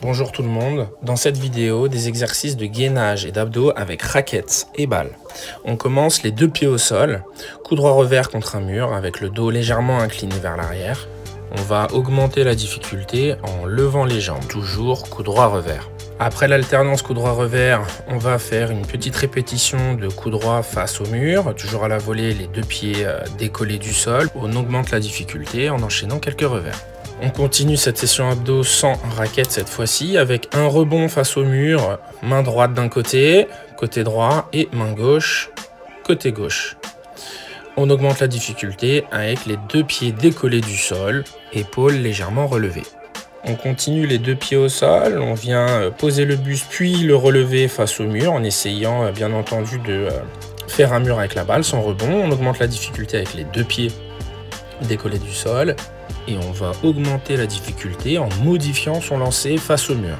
Bonjour tout le monde, dans cette vidéo, des exercices de gainage et d'abdos avec raquettes et balles. On commence les deux pieds au sol, coup droit revers contre un mur avec le dos légèrement incliné vers l'arrière. On va augmenter la difficulté en levant les jambes, toujours coup droit revers. Après l'alternance coup droit revers, on va faire une petite répétition de coup droit face au mur, toujours à la volée, les deux pieds décollés du sol. On augmente la difficulté en enchaînant quelques revers. On continue cette session abdos sans raquette cette fois-ci avec un rebond face au mur, main droite d'un côté, côté droit et main gauche, côté gauche. On augmente la difficulté avec les deux pieds décollés du sol, épaules légèrement relevées. On continue les deux pieds au sol, on vient poser le buste puis le relever face au mur en essayant bien entendu de faire un mur avec la balle sans rebond. On augmente la difficulté avec les deux pieds décollés du sol et on va augmenter la difficulté en modifiant son lancer face au mur.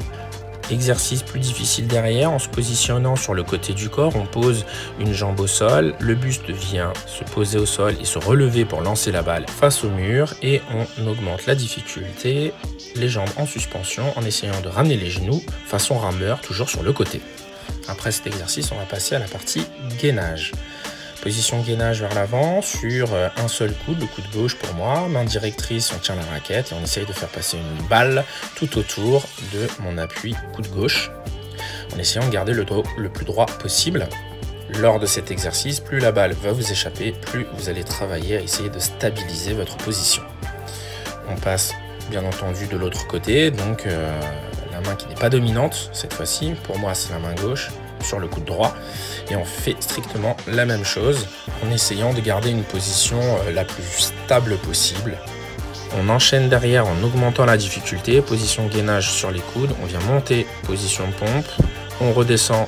Exercice plus difficile derrière, en se positionnant sur le côté du corps, on pose une jambe au sol, le buste vient se poser au sol et se relever pour lancer la balle face au mur et on augmente la difficulté, les jambes en suspension en essayant de ramener les genoux façon rameur, toujours sur le côté. Après cet exercice, on va passer à la partie gainage. Position gainage vers l'avant sur un seul coude, le coude gauche pour moi, main directrice, on tient la raquette et on essaye de faire passer une balle tout autour de mon appui coude gauche en essayant de garder le dos le plus droit possible. Lors de cet exercice, plus la balle va vous échapper, plus vous allez travailler à essayer de stabiliser votre position. On passe bien entendu de l'autre côté, donc la main qui n'est pas dominante cette fois-ci, pour moi c'est la main gauche, sur le coude droit et on fait strictement la même chose en essayant de garder une position la plus stable possible. On enchaîne derrière en augmentant la difficulté, position gainage sur les coudes, on vient monter, position pompe, on redescend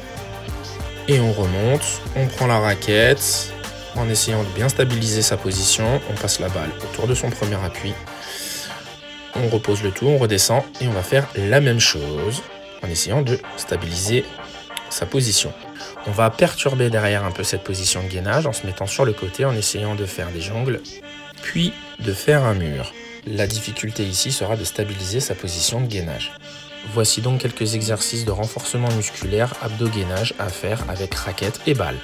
et on remonte, on prend la raquette en essayant de bien stabiliser sa position, on passe la balle autour de son premier appui, on repose le tout, on redescend et on va faire la même chose en essayant de stabiliser sa position. On va perturber derrière un peu cette position de gainage en se mettant sur le côté, en essayant de faire des jongles, puis de faire un mur. La difficulté ici sera de stabiliser sa position de gainage. Voici donc quelques exercices de renforcement musculaire abdos-gainage à faire avec raquette et balle.